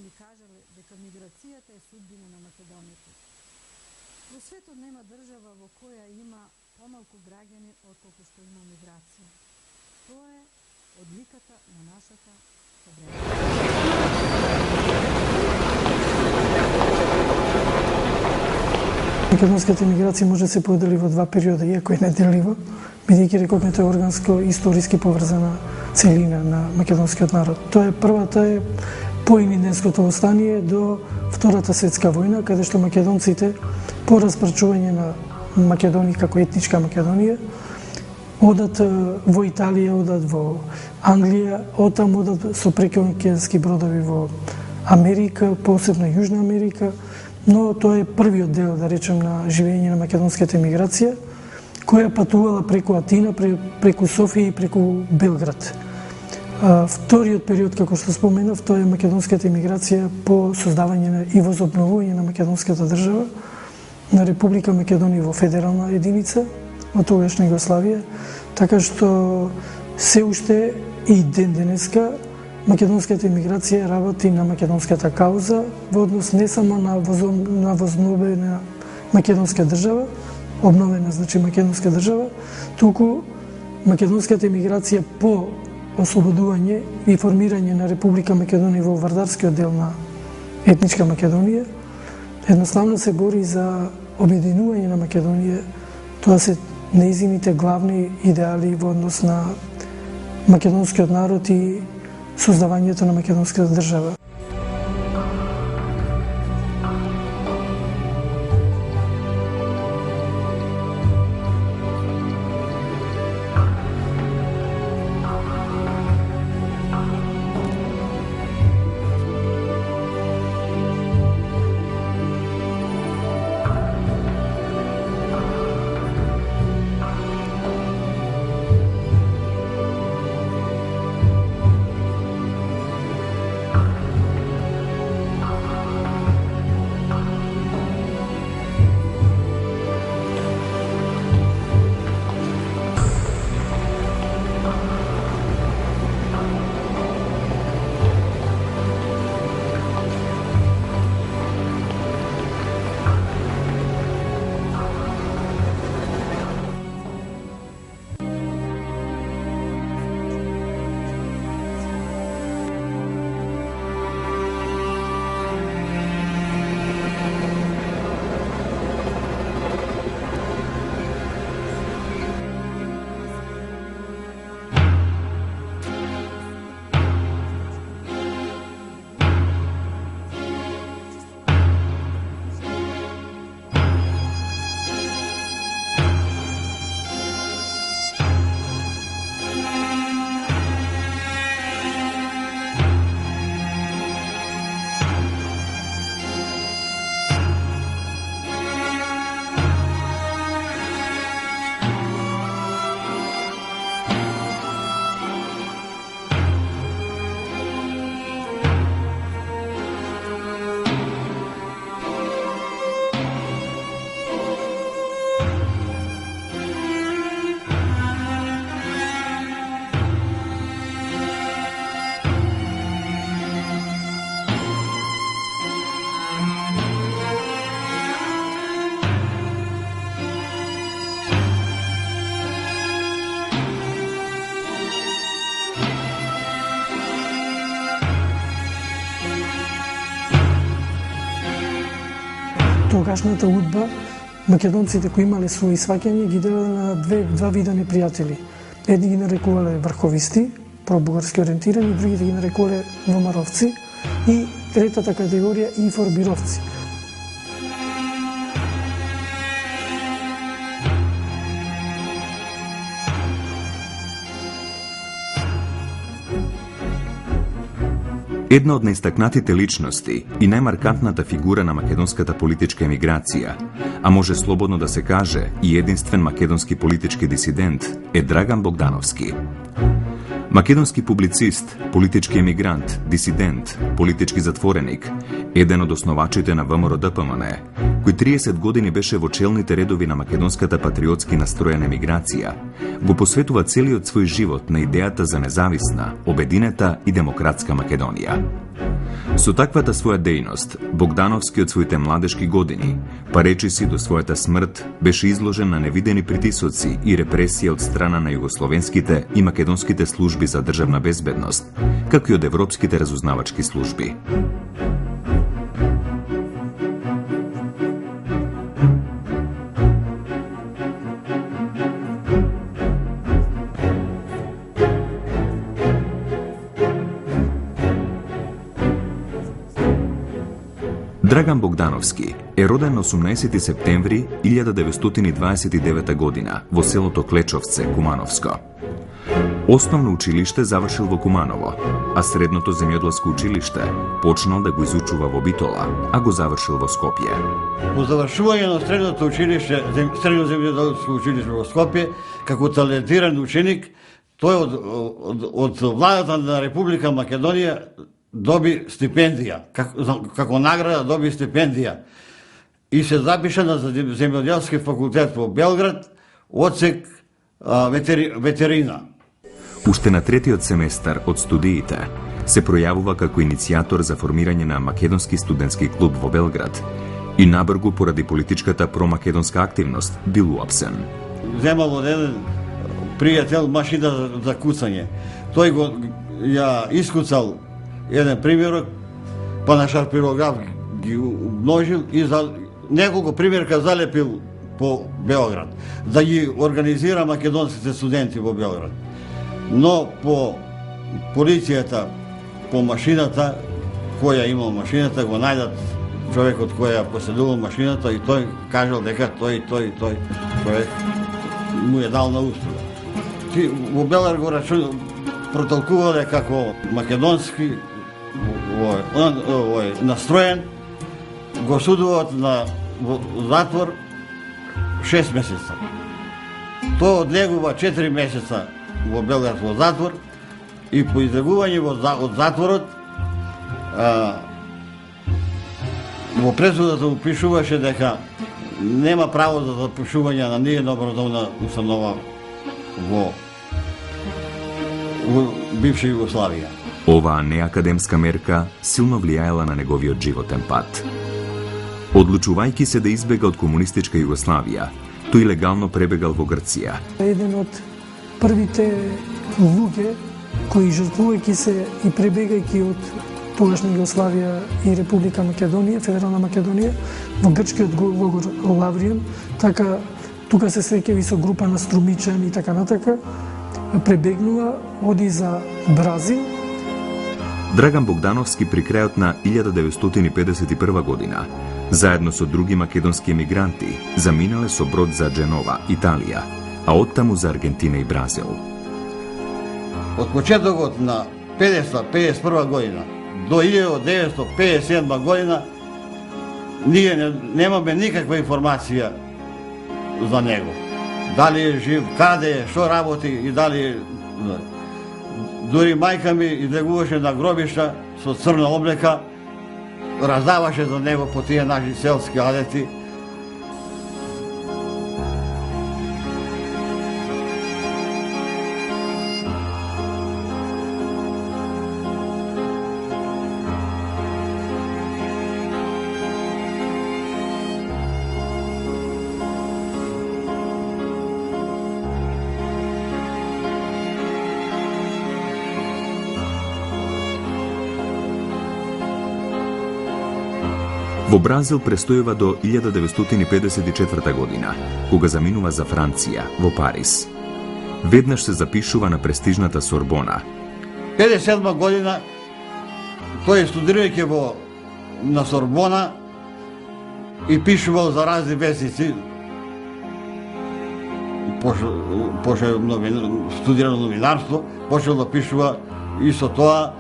ми кажале дека миграцијата е судбина на Македонијата. Во светот нема држава во која има помалку граѓани отколку што има миграција. Тоа е одликата на нашата собрана. Македонската емиграција може да се подели во два периода, иако е неделиво, бидејќи рековме тоа е органско и историски поврзана целина на македонскиот народ. Тоа е првата е по Илинденското востание до Втората светска војна, каде што македонците по распрчување на Македонија како етничка Македонија одат во Италија, одат во Англија, оттам одат со преокеански бродови во Америка, посебно Јужна Америка, но тоа е првиот дел, да речем, на живење на македонската емиграција, која патувала преку Атина, преку Софија и преку Белград. Вториот период, како што споменав, тоа е македонската емиграција по создавање и возобновување на македонската држава, на Република Македонија во федерална единица, во тогашна Југославија, така што се уште и ден денеска македонската емиграција работи на македонската кауза во однос не само на возобновена македонска држава, обновена значи македонска држава, туку македонската емиграција по ослободување и формирање на Република Македонија во вардарскиот дел на етничка Македонија, едноставно се бори за обединување на Македонија. Тоа се нејзините главни идеали во однос на македонскиот народ и создавањето на македонската држава. Тогашната удба, македонците кои имале своји сваќања ги делеле на два вида непријатели. Едни ги нарекувале врховисти, пробугарски ориентирани, другите ги нарекувале вомаровци и третата категорија информировци. Една од најстакнатите личности и најмаркантната фигура на македонската политичка емиграција, а може слободно да се каже и единствен македонски политички дисидент, е Драган Богдановски. Македонски публицист, политички емигрант, дисидент, политички затвореник, еден од основачите на ВМРО-ДПМН, кој 30 години беше во челните редови на македонската патриотски настроена емиграција, го посветува целиот свој живот на идејата за независна, обединета и демократска Македонија. Со таквата своја дејност, Богдановски од своите младешки години, па речиси до својата смрт, беше изложен на невидени притисоци и репресија од страна на југословенските и македонските служби за државна безбедност, како и од европските разузнавачки служби. Драган Богдановски е роден на 18 септември 1929 година во селото Клечовце, Кумановско. Основно училиште завршил во Куманово, а средното земјоделско училиште почнал да го изучува во Битола, а го завршил во Скопје. По завршување на средното училиште, средно земјоделско училиште во Скопје, како талентиран ученик, тој од владата на Република Македонија доби стипендија, како награда доби стипендија и се запиша на земјоделски факултет во Белград, одсек ветерина. Уште на третиот семестар од студиите се пројавува како иницијатор за формирање на Македонски студентски клуб во Белград и набргу поради политичката промакедонска активност бил уапсен. Земал од еден пријател машина за куцање. Тој го ја искуцал еден примерок, па на шарпирограф ги умножил и за неколку примерка залепил по Белград, да ги организира македонските студенти во Белград. Но по полицијата, по машината, која имал машината, го најдат човекот кој ја поседувал машината и тој кажал дека тој човек му е дал на услуга. Во Белград го протолкувале како македонски настроен, го судуваат на затвор 6 месеца. Тој одлегува 4 месеца во Белград во затвор и по излегување од затворот во пресудата му пишуваше дека нема право за запишување на ниедна образовна установа во бивша Југославија. Оваа неакадемска мерка силно влијаела на неговиот животен пат. Одлучувајќи се да избега од комунистичка Југославија, тој легално пребегал во Грција. Еден од првите луѓе кои жртвувајќи се и пребегајќи од тогашна Југославија и Република Македонија, Федерална Македонија, во грчкиот логор Лавријан, така тука се среќави со група на струмичани и така натака, пребегнува, оди за Бразил. Драган Богдановски при крајот на 1951 година, заедно со други македонски емигранти, заминале со брод за Дженова, Италија, а оттаму за Аргентина и Бразил. Од почетокот на 1951 година до 1957 година ние немаме никаква информација за него. Дали е жив, каде е, што работи и дали е... Дури мајка ми излегуваше на гробишта со црна облека, раздаваше за него по тие наши селски адети. Во Бразил престојува до 1954 година, кога заминува за Франција, во Париз. Веднаш се запишува на престижната Сорбона. 57 година тој студирајќи на Сорбона и пишувал за разни вестници. Почел студирано новинарство, почел да пишува и со тоа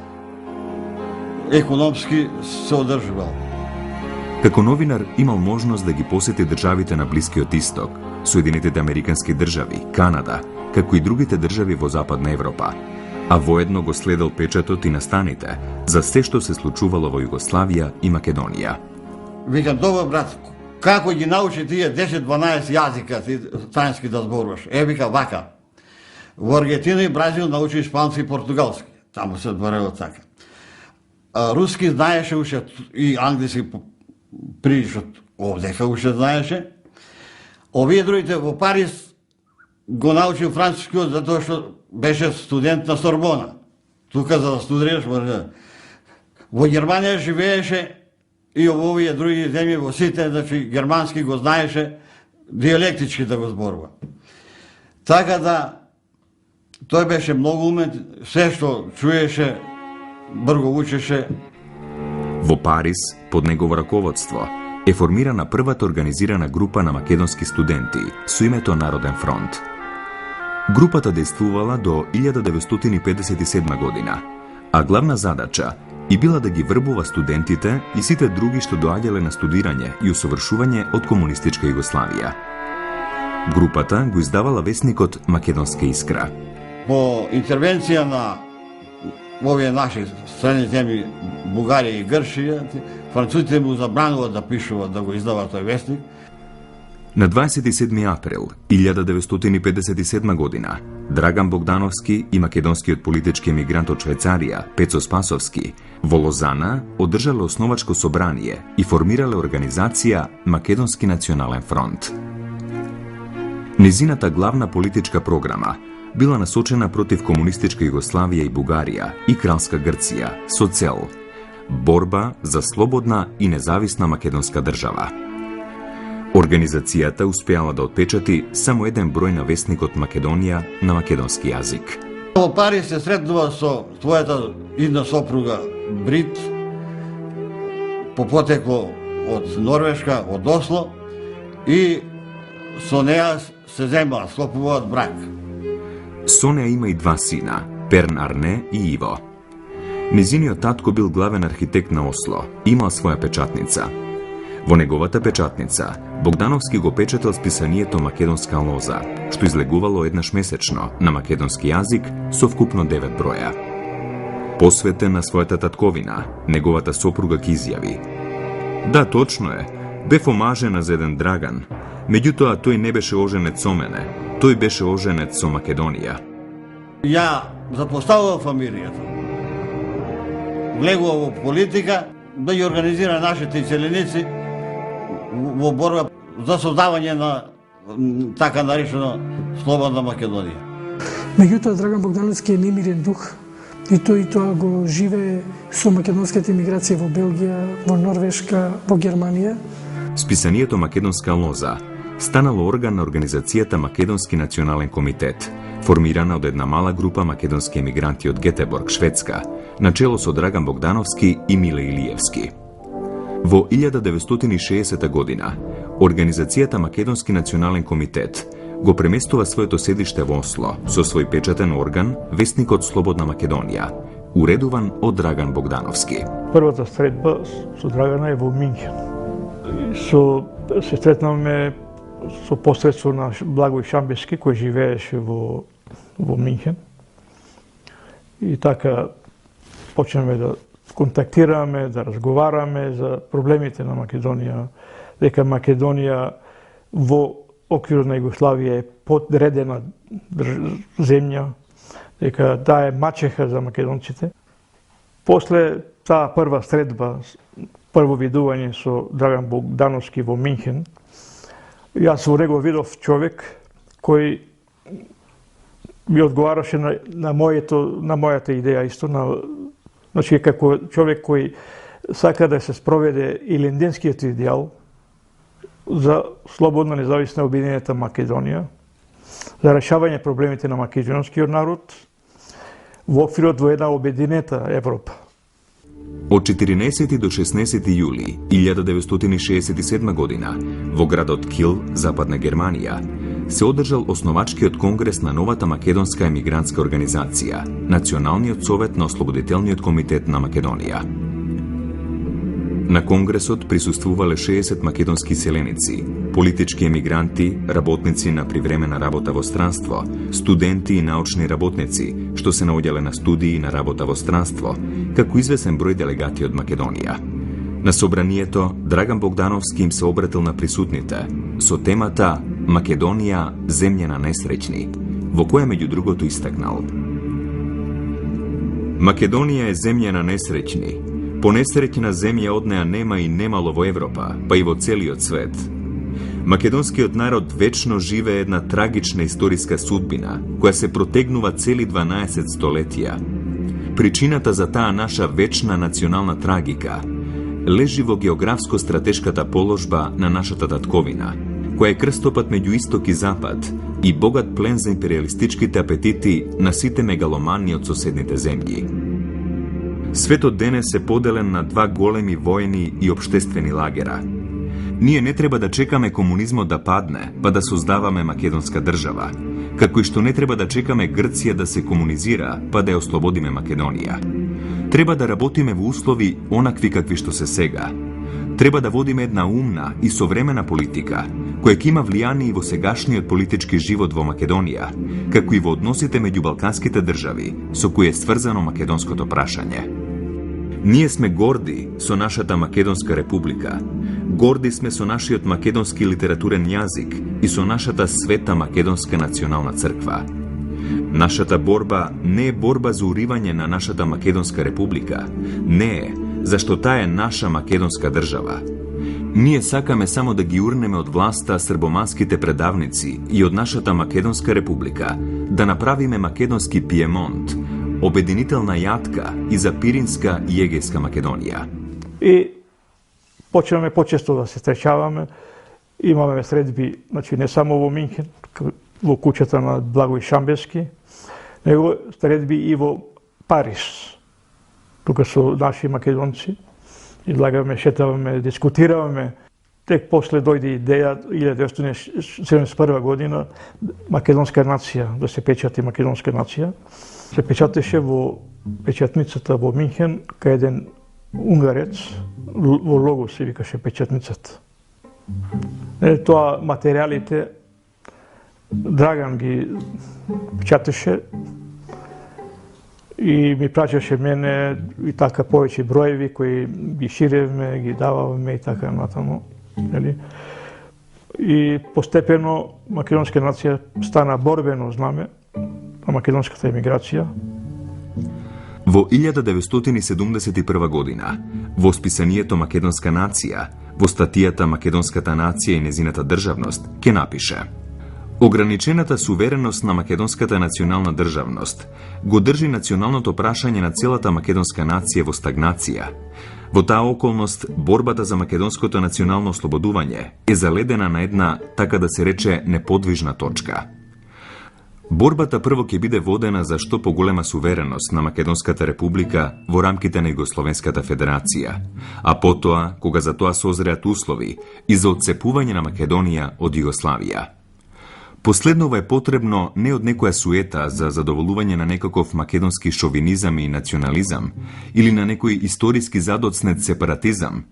економски се одржувал. Како новинар имал можност да ги посети државите на Блискиот Исток, Соединетите Американски држави, Канада, како и другите држави во Западна Европа, а воедно го следел печатот и настаните за се што се случувало во Југославија и Македонија. Викам, добро брат, како ги научи тие 10-12 јазика ти странски да зборуваш? Вика вака. Во Аргентина и Бразил научи испански и португалски. Таму се зборува така. руски знаеше уште и англиски прилично овдека уште знаеше. Овие другите во Париз го научил францускиот затоа што беше студент на Сорбона. Тука за да студираш во Германија живееше и во овие други земји, во сите, значи германски го знаеше, диалектички да го зборува. Така да, тој беше многу умен, се што чуеше, брго учеше. Во Париз, под негово раководство, е формирана првата организирана група на македонски студенти со името Народен фронт. Групата действувала до 1957 година, а главна задача и била да ги врбува студентите и сите други што доаѓале на студирање и усовршување од комунистичка Југославија. Групата го издавала весникот Македонска искра. По интервенција на овие наши страни земји, Бугарија и Грчија, французите му забранува да пишува, да го издава тој вестник. На 27. април 1957 година Драган Богдановски и македонскиот политички емигрант од Швајцарија Пецо Спасовски во Лозана одржале основачко собрание и формирале организација Македонски национален фронт. Низината главна политичка програма била насочена против комунистичка Југославија и Бугарија и кралска Грција со цел борба за слободна и независна македонска држава. Организацијата успеала да отпечати само еден број на вестникот Македонија на македонски јазик. Во Париз се сретнува со својата идна сопруга Брит, по потекло од Норвешка, од Осло, и со неа се земаа, склопуваат брак. Со неа има и два сина, Перн Арне и Иво. Незиниот татко бил главен архитект на Осло, имал своја печатница. Во неговата печатница Богдановски го печатал списанието Македонска лоза, што излегувало еднаш месечно на македонски јазик со вкупно 9 броја. Посветен на својата татковина, неговата сопруга ќе изјави: "Да, точно е, бев омажена за еден Драган, меѓутоа тој не беше оженет со мене, тој беше оженет со Македонија." Ја запоставував фамилијата. Влегува во политика да ја организира нашите иселеници во борба за создавање на така наречена слободна Македонија. Меѓутоа, Драган Богдановски е немирен дух и тој тоа го живее со македонската емиграција во Белгија, во Норвешка, во Германија. Списанието Македонска лоза станало орган на организацијата Македонски национален комитет, формирана од една мала група македонски емигранти од Гетеборг, Шведска, начело со Драган Богдановски и Миле Илиевски. Во 1960 година, организацијата Македонски национален комитет го преместува своето седиште во Осло со свој печатен орган, вестникот Слободна Македонија, уредуван од Драган Богдановски. Првата средба со Драгана е во Минхен. Се сретнавме со посредство на Благој Шамбески, кој живееше во Минхен. И така почнеме да контактираме, да разговараме за проблемите на Македонија, дека Македонија во оквирот на Југославија е подредена земја, дека таа е мачеха за македонците. После таа прва средба, прво видување со Драган Богдановски во Минхен, јас во него видов човек кој ми одговараше на мојата идеја исто, значи како човек кој сака да се спроведе илинденскиот идеал за слободна независна обединета Македонија, за решавање проблемите на македонскиот народ во оквирот во една обединета Европа. Од 14 до 16 јули 1967 година во градот Кил, Западна Германија, се одржал основачкиот конгрес на новата македонска емигрантска организација, Националниот совет на Ослободителниот комитет на Македонија. На конгресот присуствувале 60 македонски селеници, политички емигранти, работници на привремена работа во странство, студенти и научни работници, што се наоѓале на студии на работа во странство, како извесен број делегати од Македонија. На собранието Драган Богдановски им се обратил на присутните со темата Македонија, земја на несреќни, во која меѓу другото истакнал: Македонија е земја на несреќни, Ponesrećna zemlja odneja nema i nemalo vo Evropa, pa i vo celiot svet. Makedonskiot narod večno žive jedna tragična istorijska sudbina, koja se protegnuva celi 12 stoletija. Причината за таа наша вечна национална трагика лежи во географско-стратешката положба на нашата татковина, која е крстопат меѓу исток и запад и богат плен за империалистичките апетити на сите мегаломани од соседните земји. Светот денес е поделен на два големи воени и обштествени лагера. Ние не треба да чекаме комунизмот да падне, па да создаваме македонска држава, како и што не треба да чекаме Грција да се комунизира, па да ја ослободиме Македонија. Треба да работиме во услови онакви какви што се сега. Треба да водиме една умна и современа политика, која ќе има влијание и во сегашниот политички живот во Македонија, како и во односите меѓу балканските држави, со кои е сврзано македонското прашање. Ние сме горди со нашата Македонска република, горди сме со нашиот македонски литературен јазик и со нашата света Македонска национална црква. Нашата борба не е борба за уривање на нашата Македонска република, не е, зашто таа е наша македонска држава. Ние сакаме само да ги урнеме од власта србоманските предавници и од нашата Македонска република, да направиме македонски Пиемонт, обединителна јатка и за Пиринска и Егејска Македонија. И почнеме почесто да се среќаваме. Имаме средби, значи не само во Минхен, во куќата на Благој Шамбески, него средби и во Париж. Тука со наши македонци. Излагаме, шетаваме, дискутираваме. Тек после дојде идеја 1971 година македонска нација, да се печати македонска нација. Се печатеше во печатницата во Минхен, кај еден унгарец, во Лого се викаше печатницата. Тоа материјалите Драган ги печатеше и ми праќаше мене и така повеќе броеви кои ги ширевме, ги дававме и така натаму. И постепено македонска нација стана борбено знаме на македонската емиграција. Во 1971 година, во списанието Македонска нација, во статијата Македонската нација и незината државност, ќе напише: Ограничената сувереност на македонската национална државност го држи националното прашање на целата македонска нација во стагнација. Во таа околност, борбата за македонското национално ослободување е заледена на една, така да се рече, неподвижна точка. Борбата прво ќе биде водена за што поголема сувереност на Македонската република во рамките на Југословенската федерација, а потоа, кога за тоа созреат услови, и за отцепување на Македонија од Југославија. Последново е потребно не од некоја суета за задоволување на некаков македонски шовинизам и национализам или на некој историски задоцнет сепаратизам,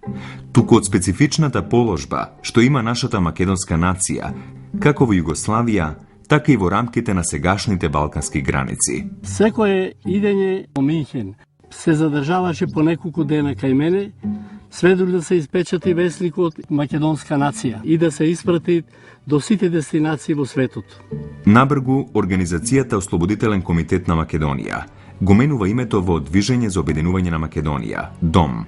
туку од специфичната положба што има нашата македонска нација, како во Југославија, така и во рамките на сегашните балкански граници. Секое идење во Минхен се задржаваше по неколку дена кај мене, сведоки да се испечати весникот Македонска нација и да се испрати до сите дестинации во светот. Набргу, Организацијата Ослободителен комитет на Македонија го менува името во Движење за обединување на Македонија, ДОМ.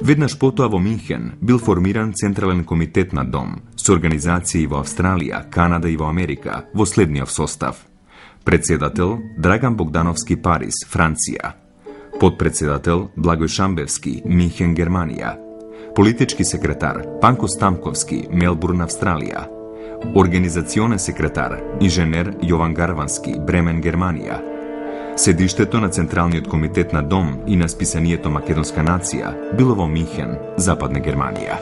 Веднаш потоа во Минхен бил формиран Централен комитет на ДОМ со организации во Австралија, Канада и во Америка во следниот состав: председател Драган Богдановски, Париз, Франција; подпредседател Благој Шамбевски, Минхен, Германија; политички секретар Панко Стамковски, Мелбурн, Австралија; организационен секретар инженер Јован Гарвански, Бремен, Германија; седиштето на Централниот комитет на ДОМ и на списанието Македонска нација било во Минхен, Западна Германија.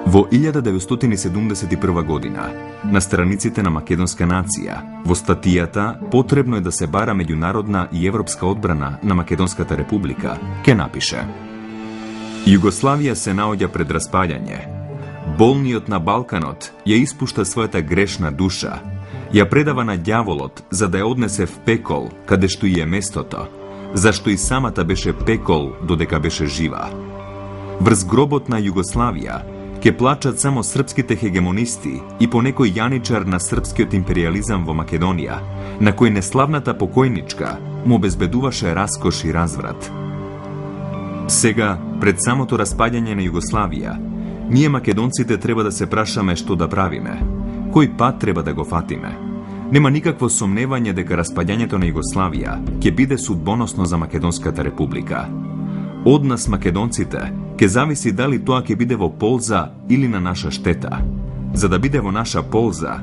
Во 1971 година, на страниците на Македонска нација, во статијата "Потребно е да се бара меѓународна и европска одбрана на Македонската република", ќе напише: Југославија се наоѓа пред распаѓање. Болниот на Балканот ја испушта својата грешна душа, ја предава на ѓаволот за да ја однесе в пекол, каде што и е местото, зашто и самата беше пекол додека беше жива. Врз гробот на Југославија ќе плачат само српските хегемонисти и по некој јаничар на српскиот империализам во Македонија, на кој неславната покојничка му обезбедуваше раскош и разврат. Сега, пред самото распаѓање на Југославија, ние македонците треба да се прашаме што да правиме, кој пат треба да го фатиме. Нема никакво сомневање дека распаѓањето на Југославија ќе биде судбоносно за Македонската република. Од нас македонците ќе зависи дали тоа ќе биде во полза или на наша штета. За да биде во наша полза,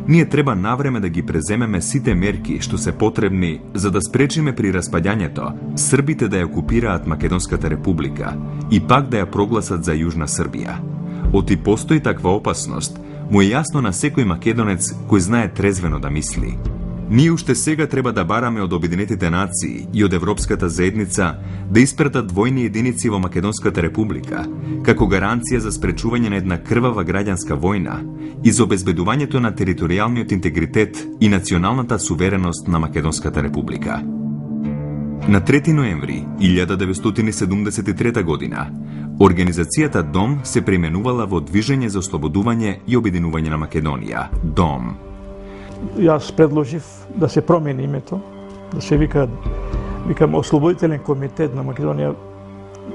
ние треба навреме да ги преземеме сите мерки што се потребни за да спречиме при распаѓањето србите да ја окупираат Македонската република и пак да ја прогласат за Јужна Србија. Оти постои таква опасност, му е јасно на секој македонец кој знае трезвено да мисли. Ние уште сега треба да бараме од Обединетите нации и од Европската заедница да испратат војни единици во Македонската република, како гаранција за спречување на една крвава граѓанска војна и за обезбедувањето на територијалниот интегритет и националната сувереност на Македонската република. На 3 ноември 1973 година, организацијата ДОМ се преименувала во Движење за ослободување и обединување на Македонија, ДОМ. Јас предложив да се промени името, да се викам Ослободителен комитет на Македонија.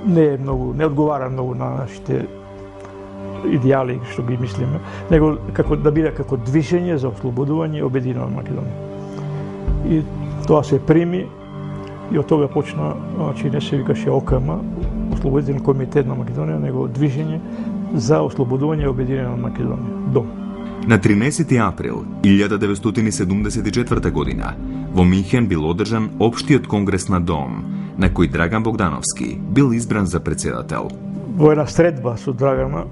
Не одговара многу на нашите идеали што ги мислиме, него да биде како Движење за ослободување и обединување на Македонија. И тоа се прими и од тога почна, значи не се викаше ОКМ, Ослободителен комитет на Македонија, него Движење за ослободување и обединување на Македонија, ДОМ. На 13 април 1974 година во Минхен бил одржан Општиот конгрес на ДОМ, на кој Драган Богдановски бил избран за председател. Во една средба со Драгана,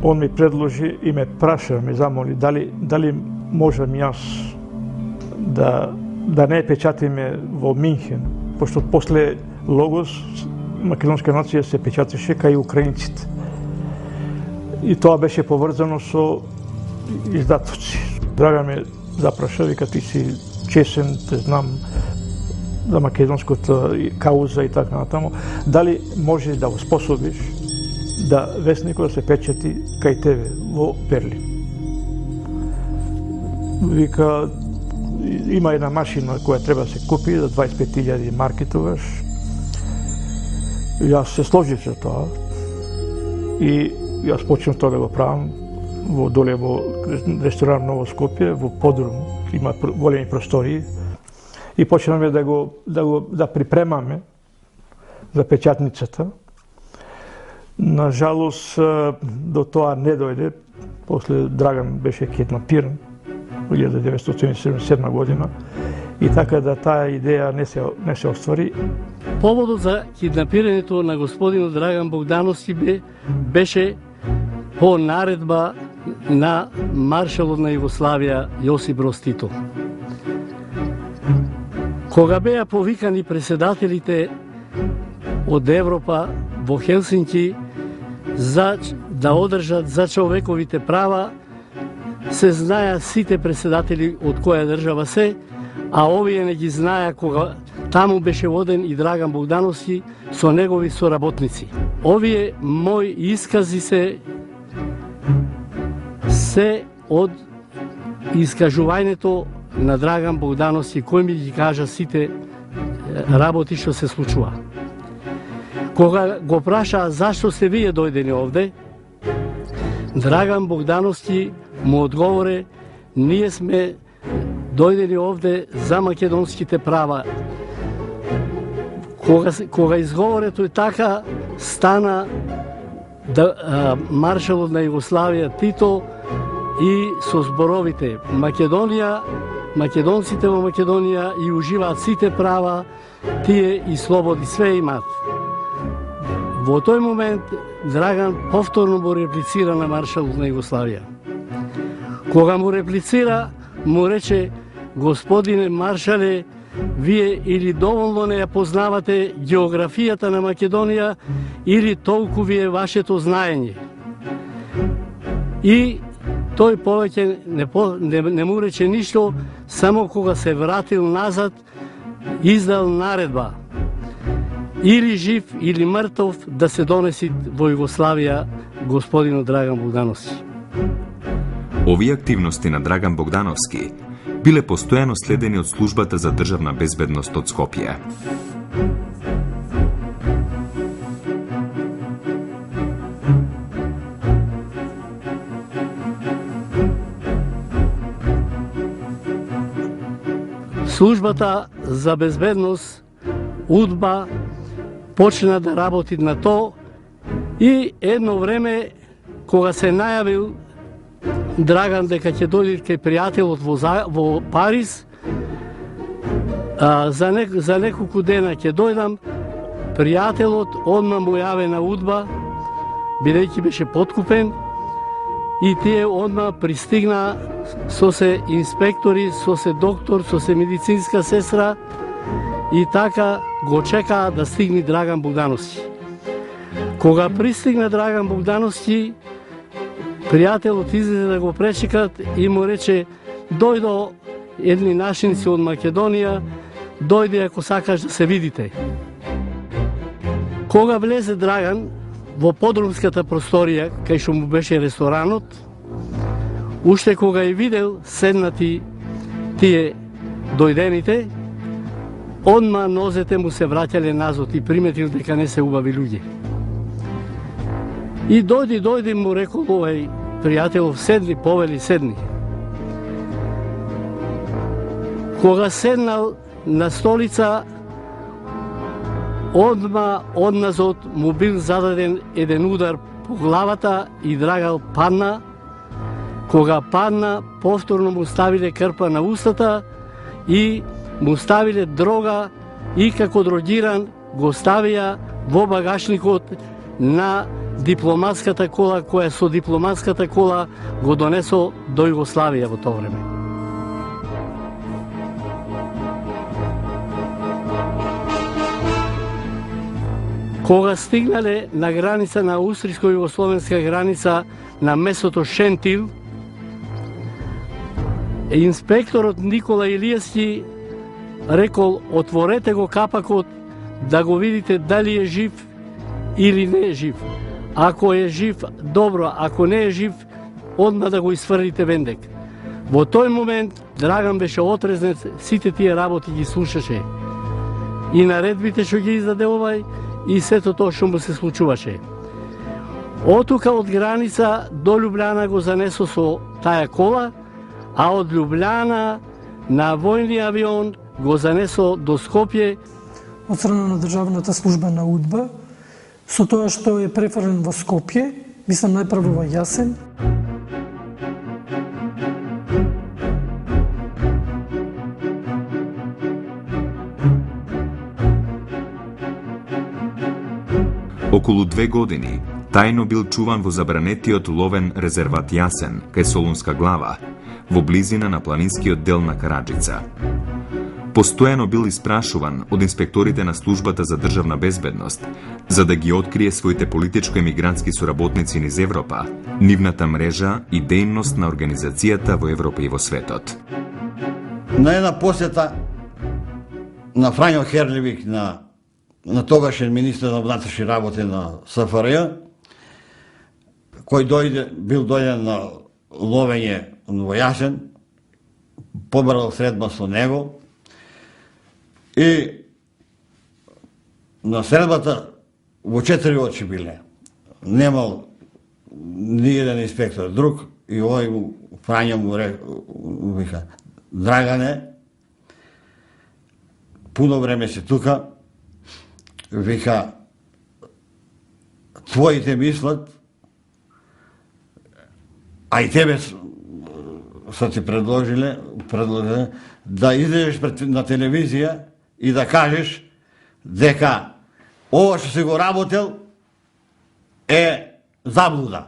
он ми предложи и ме праша, ме замоли дали можам јас да не печатиме во Минхен, пошто после Логос македонска нација се печатеше кај украинците. И тоа беше поврзано со издатоци. Драган ме запраша, вика ти си чесен, те знам за македонската кауза и така натаму, дали можеш да го способиш да весникот да се печати кај тебе во Берлин. Вика, има една машина која треба да се купи за 25.000 марки тогаш. Јас се сложив за тоа и јас почнав тоа да го правам доле во ресторан Ново Скопје, во подрум, има големи простории, и почнавме да припремаме за печатницата. На жалост, до тоа не дојде. После Драган беше киднапиран во 1977 година и така да таа идеја не се оствари. Поводот за киднапирањето на господинот Драган Богдановски беше по наредба на маршалот на Југославија Јосип Броз Тито. Кога беа повикани председателите од Европа во Хелсинки за да одржат за човековите права, се знаја сите председатели од која држава се, а овие не ги знаја кога таму беше воден и Драган Богдановски со негови соработници. Овие мои искази се од искажувањето на Драган Богдановски, кој ми ги кажа сите работи што се случува. Кога го прашаа зашто сте вие дојдени овде, Драган Богдановски му одговоре: ние сме дојдени овде за македонските права. Кога изговоре тој така, стана маршалот на Југославија Тито и со зборовите Македонија, македонците во Македонија и уживаат сите права, тие и слободи све имаат. Во тој момент Драган повторно му реплицира на маршалот на Југославија. Кога му реплицира, му рече: господине маршале, вие или доволно не ја познавате географијата на Македонија, или толку ви е вашето знаење. И тој повеќе не му рече ништо, само кога се вратил назад, издал наредба: или жив, или мртов, да се донеси во Југославија господинот Драган Богдановски. Овие активности на Драган Богдановски биле постојано следени од Службата за државна безбедност од Скопје. службата за безбедност УДБА почна да работи на то и едно време кога се најавил Драган дека ќе дојде кај пријателот во Париз, за неколку дена ќе дојдам, пријателот одма му јаве на УДБА, бидејќи беше подкупен, и тие одма пристигна со се инспектори, со се доктор, со се медицинска сестра и така го чекаа да стигне Драган Богдановски. Кога пристигна Драган Богдановски, пријателот излезе да го пречекат и му рече: дојдо едни нашинци од Македонија, дојде ако сакаш да се видите. Кога влезе Драган во подрумската просторија, кај што му беше ресторанот, уште кога ја видел седнати тие дојдените, одма нозете му се враќале назад и приметил дека не се убави луѓе. И дојди му рекол овај пријателов: седни, повели, седни. Кога седнал на столица, одма одназад му бил зададен еден удар по главата и Драган падна. Кога падна, повторно му ставиле крпа на устата и му ставиле дрога и како дрогиран го ставија во багажникот на дипломатската кола, која со дипломатската кола го донесо до Југославија во тоа време. Кога стигнале на граница на австриско-југословенска граница на местото Шентил, инспекторот Никола Илиевски рекол: отворете го капакот да го видите дали е жив или не е жив. Ако е жив, добро, ако не е жив, одма да го изфрлите вендек. Во тој момент Драган беше отрезнет, сите тие работи ги слушаше. И наредбите што ги издаде овај, и сето тоа што му се случуваше. Отука од граница до Љубљана го занесо со таа кола, а од Љубљана на војни авион го занесо до Скопје. Од страна на државната служба на УДБА, со тоа што е префрлен во Скопје, мислам најпрво во јасен. Околу 2 години тајно бил чуван во забранетиот ловен резерват Јасен, кај Солунска глава, во близина на планинскиот дел на Караджица. Постојано бил испрашуван од инспекторите на службата за државна безбедност, за да ги открие своите политичко-емигрантски соработници низ Европа, нивната мрежа и дејност на организацијата во Европа и во светот. На една посета на Фрањо Херлевик, на тогашен министр на внатрешни работи на СФРЈ, кој бил дојден на ловење во Јасен, побарал средба со него и на средбата во 4 очи биле. Немал ни еден инспектор друг и овој Фрањо му вика: Драгане, пуно време си тука, вика, твоите мислат, а и тебе са ти предложиле да излезеш на телевизија и да кажеш дека ова што си го работел е заблуда.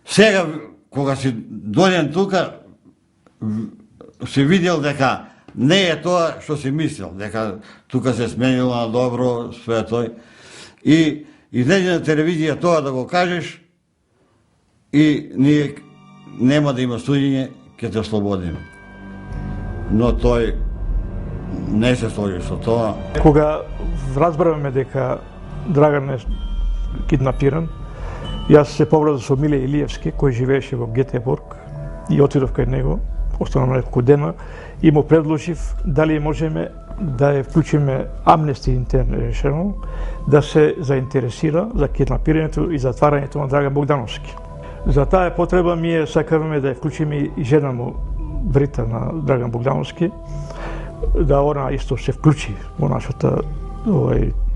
Сега, кога си дојден тука, си видел дека не е тоа што си мислел, дека тука се сменило на добро, све тој. И излезе на телевизија тоа да го кажеш и ние нема да има судење, ќе те ослободиме. Но тој не се сложи со тоа. Кога разбраваме дека Драган е киднапиран, јас се поврзав со Миле Илиевски, кој живееше во Гетеборг, и отидов кај него, останам неколку дена, и му предложив дали можеме да ја вклучиме Amnesty International да се заинтересира за киднапирањето и затварањето на Драган Богдановски. За таа потреба ние сакаваме да ја вклучиме и жена му, Брита, на Драган Богдановски, да она исто се вклучи во нашата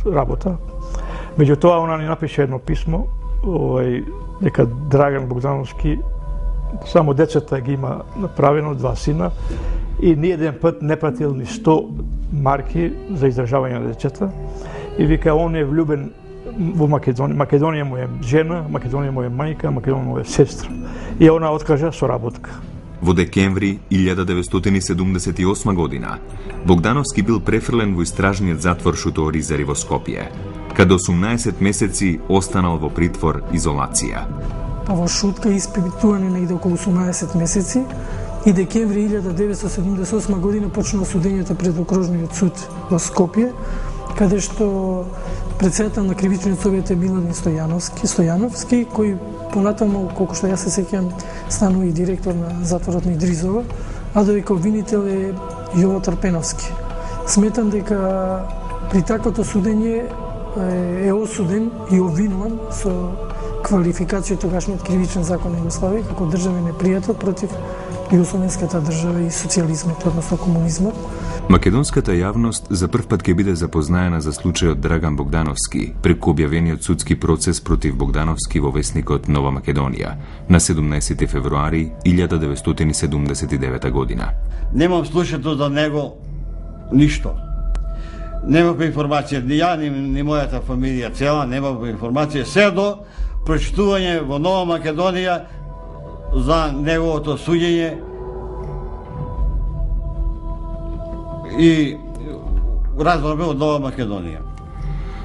работа. Меѓутоа, она ни напише едно писмо, дека Драган Богдановски само децата ги има направено, 2 сина, и ни еден пат не платил ни 100 марки за издржавање на децата. И вика, он е влюбен во Македонија. Македонија му е жена, Македонија му е мајка, Македонија му е сестра. И она откажа соработка. Во декември 1978 година Богдановски бил префрлен во истражниот затвор Шуто Оризари во Скопје, каде 18 месеци останал во притвор изолација. Па во Шутка испитуване негде околу 18 месеци и декември 1978 година почнува судењето пред окружниот суд во Скопје, каде што председател на кривичниот совет е Милан Стојановски, кој понатаму, колку што јас се сеќам, станува и директор на затворот на Идризово, а додека обвинител е Јово Трпеновски. Сметам дека при таквото судење е осуден и обвинуван со квалификација тогашниот кривичен закон на Југославија како државен непријател против југословенската држава и социјализмот, односно комунизмот. Македонската јавност за прв пат ќе биде запознаена за случајот Драган Богдановски преку објавениот судски процес против Богдановски во весникот Нова Македонија на 17 февруари 1979 година. Немам слушато за него ништо. Немав информација, ни ја, ни мојата фамилија цела, немав информација, се до прочитување во Нова Македонија за неговото суѓење и разборбе од Нова Македонија.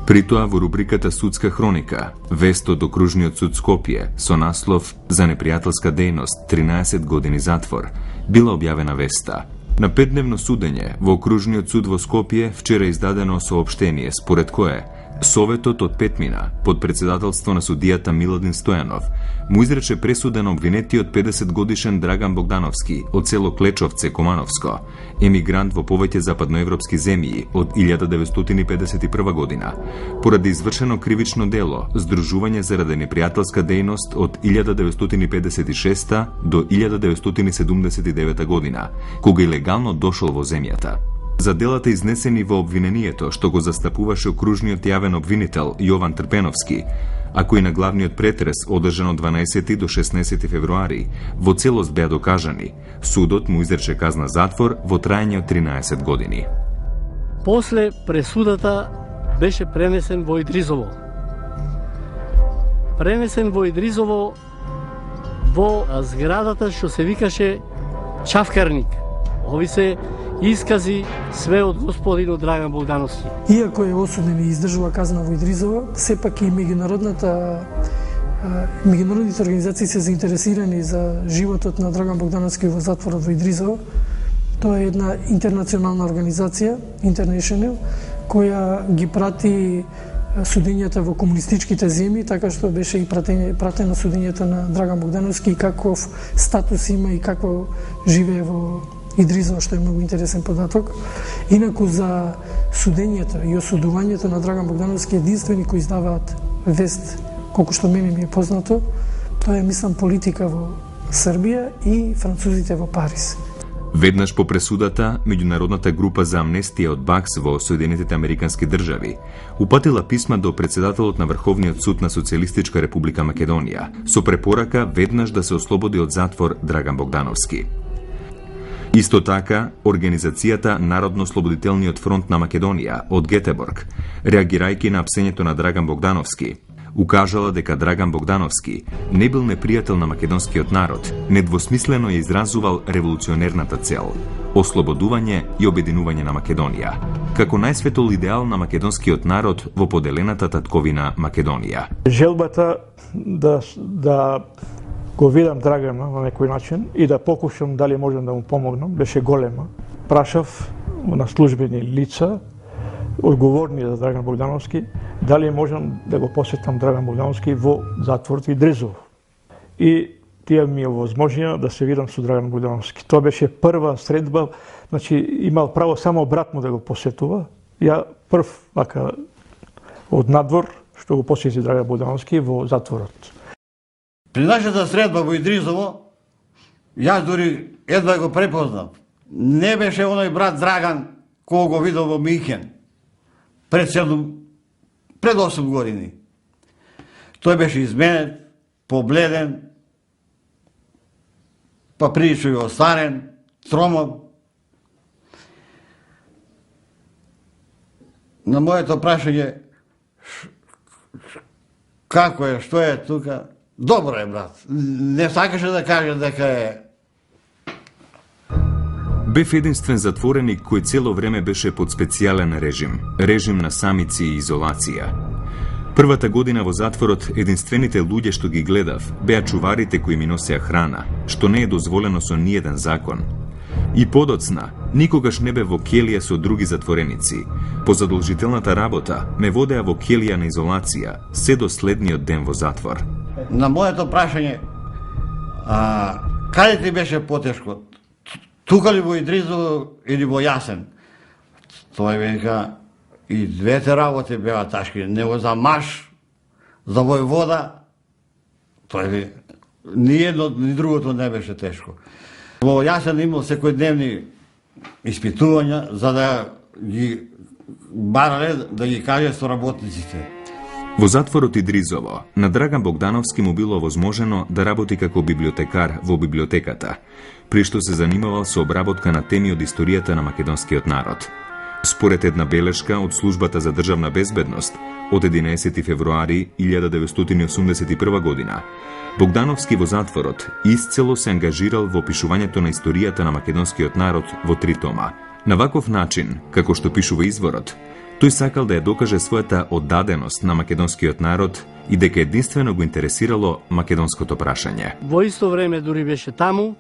При тоа во рубриката Судска хроника, вест од окружниот суд Скопје со наслов за непријателска дејност 13 години затвор, била објавена веста. На 5-дневно судење во окружниот суд во Скопје вчера издадено соопштение според кое Советот од Петмина, под председателство на судијата Миладин Стојанов, му изрече пресуда на обвинетиот 50-годишен Драган Богдановски од село Клечовце, Комановско, емигрант во повеќе западноевропски земји од 1951 година, поради извршено кривично дело, здружување заради непријателска дејност од 1956 до 1979 година, кога илегално дошол во земјата. За делата изнесени во обвинението што го застапуваше окружниот јавен обвинител Јован Трпеновски, а кој на главниот претрес одржан од 12 до 16 февруари во целост беа докажани, судот му изрече казна затвор во трајање од 13 години. После пресудата беше пренесен во Идризово. Пренесен во Идризово во зградата што се викаше Чавкарник. Ови се искази све од господинот Драган Богдановски. Иако е осуден и издржува казна во Идризово, сепак и меѓународните организации се заинтересирани за животот на Драган Богдановски во затворот во Идризово. Тоа е една интернационална организација, International, која ги прати судењата во комунистичките земји, така што беше и пратено судењето на Драган Богдановски и каков статус има и како живее во Идризово, што е многу интересен податок. Инаку за судењето и осудувањето на Драган Богдановски единствени кои издаваат вест, колку што мене ми е познато, тоа е, мислам, Политика во Србија и французите во Париз. Веднаш по пресудата, меѓународната група за амнестија од БАКС во Соединетите Американски држави упатила писма до председателот на Врховниот суд на Социјалистичка република Македонија со препорака веднаш да се ослободи од затвор Драган Богдановски. Исто така, Организацијата Народно-слободителниот фронт на Македонија од Гетеборг, реагирајќи на апсењето на Драган Богдановски, укажала дека Драган Богдановски не бил непријател на македонскиот народ, недвосмислено ја изразувал револуционерната цел – ослободување и обединување на Македонија, како најсветол идеал на македонскиот народ во поделената татковина Македонија. Желбата да го видам Драгана на некој начин и да покушам дали можам да му помогнам, беше голема. Прашав на службени лица, одговорни за Драган Богдановски, дали можам да го посетам Драган Богдановски во затворот Идризово. И тие ми овозможија да се видам со Драган Богдановски. Тоа беше прва средба, значи имал право само брат му да го посетува. Ја прв вака од надвор што го посети Драган Богдановски во затворот. При нашата средба во Идризово, јас дури едва го препознав. Не беше оној брат Драган кога го видов во Минхен, пред 8 години. Тој беше изменет, побледен, па прилично и остарен, тромав. На моето прашање, како е, што е тука, добро е, брат. Не сакаше да каже дека е. Бев единствен затвореник кој цело време беше под специјален режим на самици и изолација. Првата година во затворот единствените луѓе што ги гледав беа чуварите кои ми носеа храна, што не е дозволено со ниеден закон. И подоцна, никогаш не бев во келија со други затвореници. По задолжителната работа ме водеа во келија на изолација, се до следниот ден во затвор. На моето прашање, каде ти беше потешко? Тука ли во Идризово или во Јасен? Тој века, и двете работи беа тешки, него за маш, за војвода, тој века, ни едно, ни другото не беше тешко. Во Јасен имал секојдневни испитувања за да ги барале да ги каже со работниците. Во затворот Идризово, на Драган Богдановски му било возможено да работи како библиотекар во библиотеката, при што се занимавал со обработка на теми од историјата на македонскиот народ. Според една белешка од Службата за државна безбедност од 11 февруари 1981 година, Богдановски во затворот исцело се ангажирал во опишувањето на историјата на македонскиот народ во 3 тома. На ваков начин, како што пишува изворот, тој сакал да ја докаже својата оддаденост на македонскиот народ и дека единствено го интересирало македонското прашање. Во исто време дури беше таму,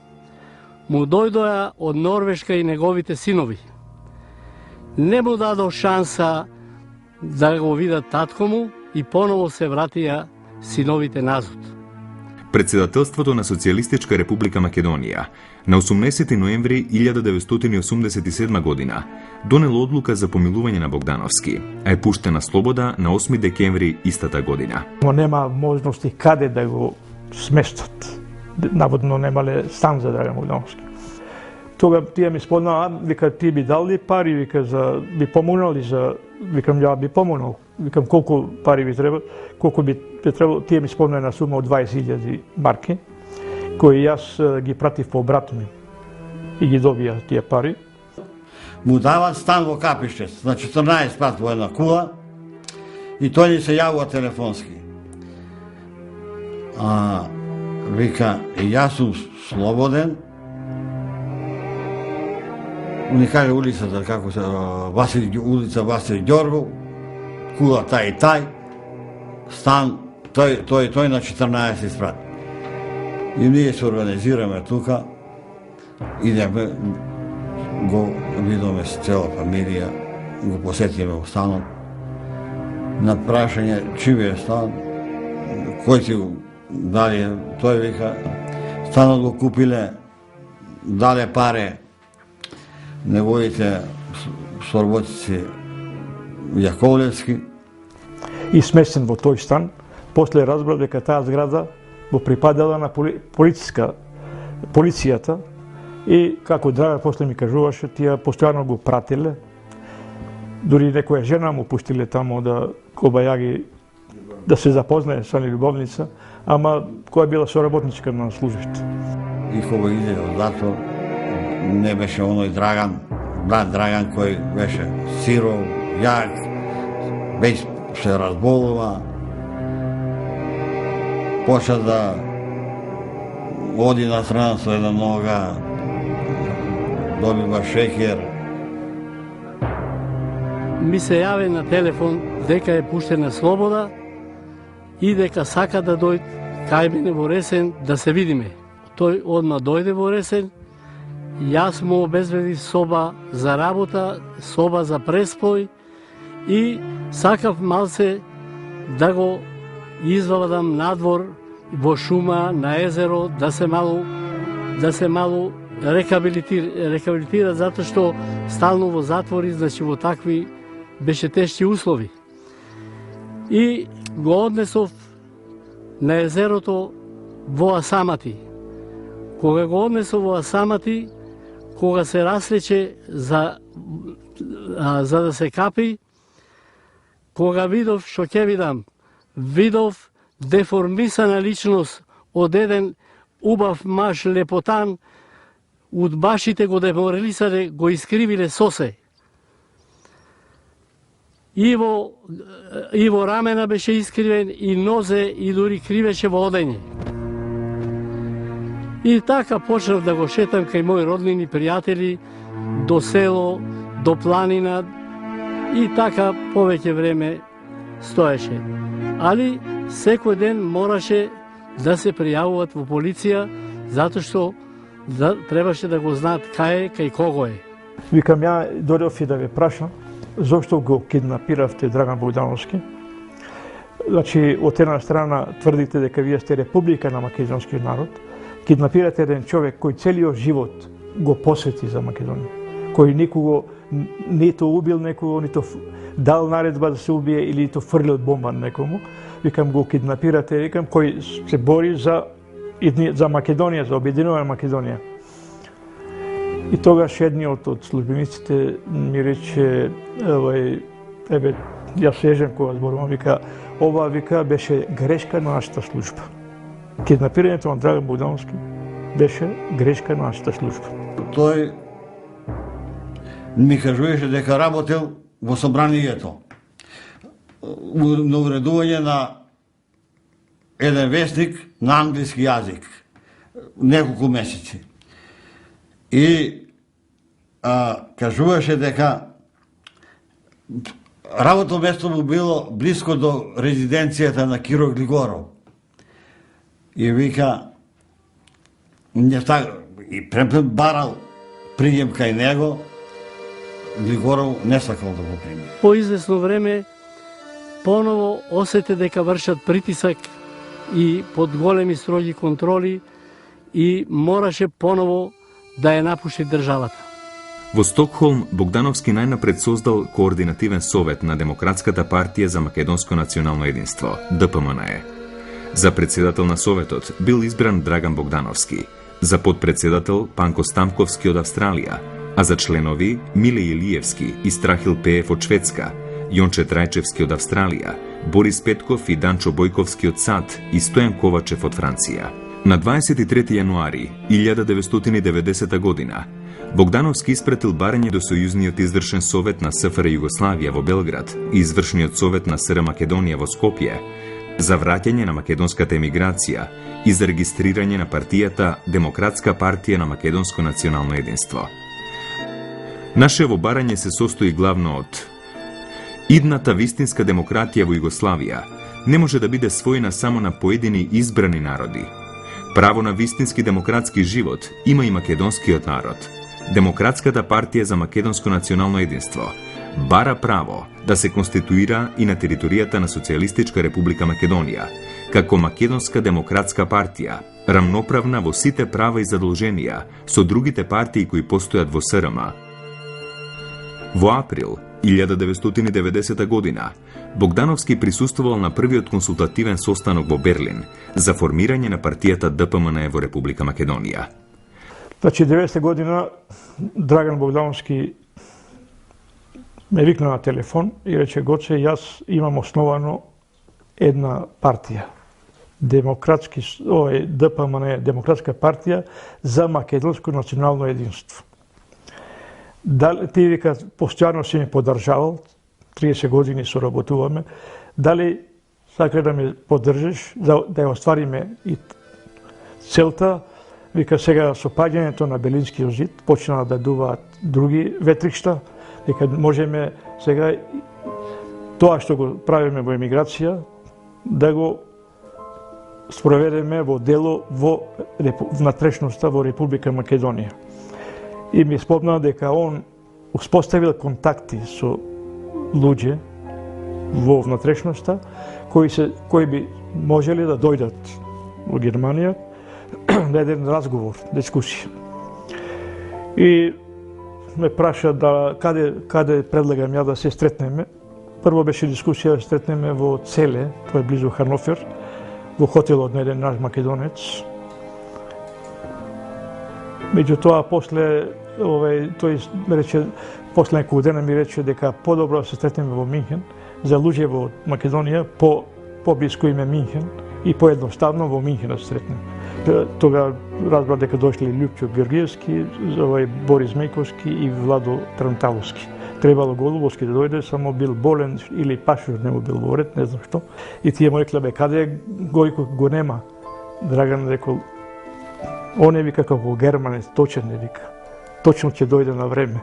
му дојдоа од Норвешка и неговите синови. Не му дадо шанса да го видат татко му и поново се вратија синовите назад. Председателството на Социјалистичка република Македонија на 18 ноември 1987 година донело одлука за помилување на Богдановски, а е пуштен на слобода на 8 декември истата година. Нема можности каде да го сместат. Наводно немале стан за Драган Богдановски. Тога тие ми спомнаа, вика, ти би дали пари, вика, би помогнали за, викам, ја би помогнал. Викам, колку пари би треба, колку би требало, тие ми спомнаа на сума од 20.000 марки, кои јас ги пратив по брат ми и ги добија тие пари. Му дават стан во Капиште, на 14 пат во една кула, и тој ни се јавува телефонски. Вика, јас сум слободен, ни каже улицата, како се, улица Васил Ѓоргов, кула тај и тај, стан, тој на 14 спрат. И ние се организираме тука, идеме, го видиме с цела фамилија, го посетиме во станот, на прашање чиј е стан, кој ти го дали, тој вика, станот го купиле, дале паре, неговите соработници Јаковлевски. И сместен во тој стан, после разбрав дека таа зграда го припадала на полицијата и како Драга после ми кажуваше, тие постојано го пратиле. Дури некоја жена му пуштиле тамо да кобајаги да се запознае со љубовница, ама која била соработничка на службите. И кога иде од затвор, не беше оној Драган, брат Драган кој беше сиров, јак, веќе се разболува, почна да оди на страна со една нога, добива шекер. Ми се јави на телефон дека е пуштен на слобода и дека сака да дојде кај мене во Ресен да се видиме. Тој одма дојде во Ресен, јас му обезбедив соба за работа, соба за преспој и сакав малце да го извадам надвор во шума, на езеро, да се малу рехабилитира, затоа што стално во затвори, значи во такви беше тешки услови. И го однесов на езерото во Асамати. Кога го однесов во Асамати, кога се раслече за за да се капи. Кога видов, што ќе видам, видов деформисана личност од еден убав маж лепотан, удбашите го деморалисале, го искривиле сосе. И во рамена беше искривен, и нозе, и дури кривеше во одење. И така почнав да го шетам кај мои роднини пријатели, до село, до планина, и така повеќе време стоеше. Али секој ден мораше да се пријавуваат во полиција, затоа што требаше да го знаат кај е, кај кого е. Викам, ја дојдов и да ве прашам, зошто го киднапиравте Драган Богдановски? Значи, од една страна тврдите дека вие сте република на македонскиот народ, киднапирате еден човек кој целиот живот го посвети за Македонија, кој никого нито убил некого, нито дал наредба да се убие или нито фрлил бомба на некому. Викам, го киднапирате, викам, кој се бори за Македонија, за обединувана Македонија. И тогаш едниот од службениците ми рече, јас сежем кога зборувам, вика, ова, вика, беше грешка на нашата служба. Киднапирањето на Драган Богдановски беше грешка на нашата служба. Тој ми кажуваше дека работел во собранието на уредување на еден вестник на англиски јазик неколку месеци. И кажуваше дека работно место му било близко до резиденцијата на Киро Глигоров. И вика, и премпрем барал пријем кај него, Глигоров не сакал да го прими. По известно време поново осете дека вршат притисак и под големи строги контроли и мораше поново да ја напушти државата. Во Стокхолм, Богдановски најнапред создал Координативен совет на Демократската партија за македонско национално единство, ДПМНЕ. За председател на советот бил избран Драган Богдановски, за подпредседател Панко Стамковски од Австралија, а за членови Миле Илиевски и Страхил Пеев од Шведска, Јонче Трајчевски од Австралија, Борис Петков и Данчо Бојковски од САД и Стојан Ковачев од Франција. На 23 јануари 1990 година Богдановски испратил барање до Сојузниот извршен совет на СФР Југославија во Белград и извршниот совет на СР Македонија во Скопје за враќање на македонската емиграција и за регистрирање на партијата Демократска партија на македонско национално единство. Нашево барање се состои главно од идната вистинска демократија во Југославија не може да биде својна само на поедини избрани народи. Право на вистински демократски живот има и македонскиот народ. Демократската партија за македонско национално единство бара право да се конституира и на територијата на Социјалистичка република Македонија, како македонска демократска партија, рамноправна во сите права и задолженија со другите партии кои постојат во СРМ. Во април 1990 година Богдановски присуствувал на првиот консултативен состанок во Берлин за формирање на партијата ДПМНЕ во Република Македонија. Значи, 90 година Драган Богдановски ме викна на телефон и рече: Гоце, јас имам основано една партија. ДПМНЕ, Демократска партија за македонско национално единство. Ти, вика, постојано си ми поддржавал, 30 години соработуваме, дали сака да ме поддржиш, да ја оствариме и целта. Вика, сега со паѓањето на Белинскиот зид почнаа да дуваат други ветришта, дека можеме сега тоа што го правиме во емиграција да го спроведеме во дело во внатрешноста во Република Македонија. И ми спомна дека он успоставил контакти со луѓе во внатрешноста кои би можеле да дојдат во Германија на еден разговор, дискусија. И ме праша каде предлагам ја да се стретнеме. Прво беше дискусија да се стретнеме во Целе, тоа е близу Ханофер, во хотелот на еден наш македонец. Меѓутоа, после тој рече, после неколку дена ми рече дека подобро се сретнеме во Минхен, за луѓе во Македонија, по-блиско име Минхен и поедноставно во Минхен да се сретнеме. Тога разбрав дека дошле Љупчо Георгиевски, Борис Мејковски и Владо Транталовски. Требало Голубовски да дојде, само бил болен или пашур не му бил во ред, не знам што. И тие му рекле, каде е Гојко, го нема. Драган рекол, он е вика како германец, точен е вика. Точно ќе дојде на време.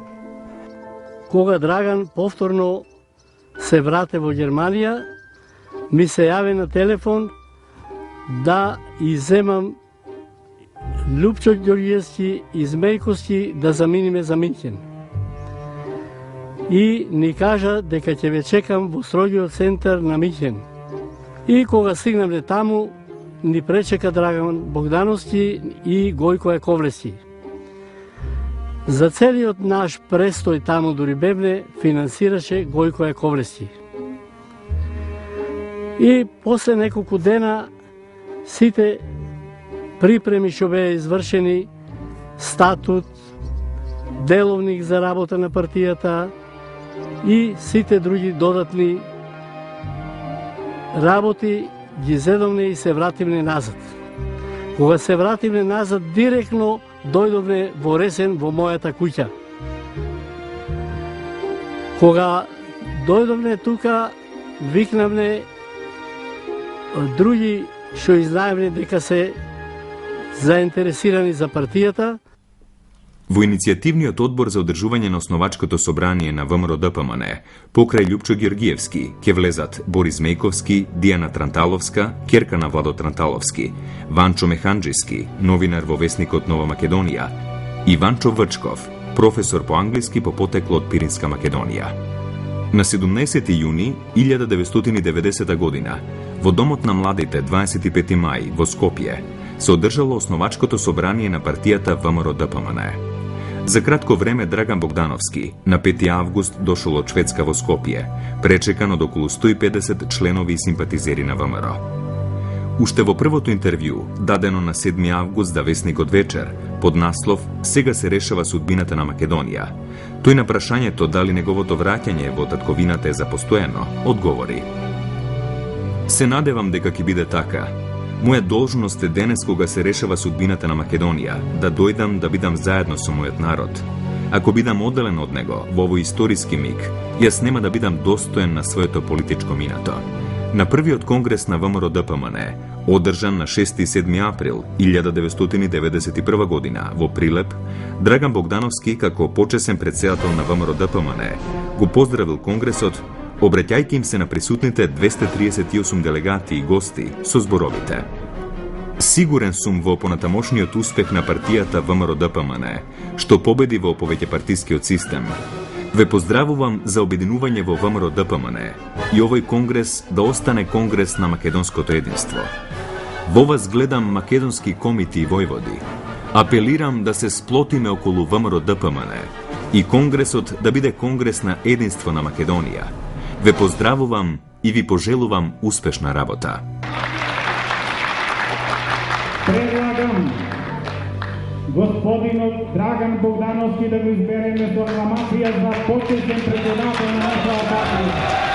Кога Драган повторно се врате во Германија, ми се јави на телефон да иземам Љупчо Ѓорѓиевски и Змејковски да заминиме за Минхен. И ни кажа дека ќе ве чекам во строгиот центар на Минхен. И кога стигнаме таму, ни пречека Драган Богдановски и Гојко Јаковлевски. За целиот наш престој таму дури бебне финансираше Гојко Јаковлевски. И после неколку дена сите припреми што беа извршени, статут, деловник за работа на партијата и сите други додатни работи ги зедовне и се вративме назад. Кога се вративме назад, директно дојдовме во Ресен во мојата куќа. Кога дојдовме тука, викнавме други што изнаевме дека се заинтересирани за партијата. Во иницијативниот одбор за одржување на основачкото собрание на ВМРО-ДПМН, покрај Љупчо Георгиевски, ќе влезат Борис Мејковски, Дијана Транталовска, ќерка на Владо Транталовски, Ванчо Механџиски, новинар во весникот Нова Македонија, и Ванчо Врчков, професор по англиски по потекло од Пиринска Македонија. На 17 јуни 1990 година, во Домот на младите 25 мај во Скопје, се одржало основачкото собрание на партијата ВМРО-ДПМН. За кратко време Драган Богдановски на 5 август дошол од Шведска во Скопје, пречекан од околу 150 членови и симпатизери на ВМРО. Уште во првото интервју, дадено на 7 август за весникот Вечер, под наслов "Сега се решава судбината на Македонија", тој на прашањето дали неговото враќање во татковината е за постојано, одговори: "Се надевам дека ќе биде така. Моја должност е денес кога се решава судбината на Македонија, да дојдам да бидам заедно со мојот народ. Ако бидам одделен од него во овој историски миг, јас нема да бидам достоен на своето политичко минато." На првиот конгрес на ВМРО-ДПМН, одржан на 6 и 7 април 1991 година во Прилеп, Драган Богдановски, како почесен претседател на ВМРО-ДПМН, го поздравил конгресот, обраќајќи им се на присутните 238 делегати и гости со зборовите: "Сигурен сум во понатамошниот успех на партијата ВМРО-ДПМН, што победи во повеќепартискиот систем. Ве поздравувам за обединување во ВМРО-ДПМН и овој конгрес да остане конгрес на македонското единство. Во вас гледам македонски комити и војводи. Апелирам да се сплотиме околу ВМРО-ДПМН и конгресот да биде конгрес на единство на Македонија. Ве поздравувам и ви пожелувам успешна работа." Предлагам господинот Драган Богдановски да го избереме со акламација за почесен председател на нашата партија.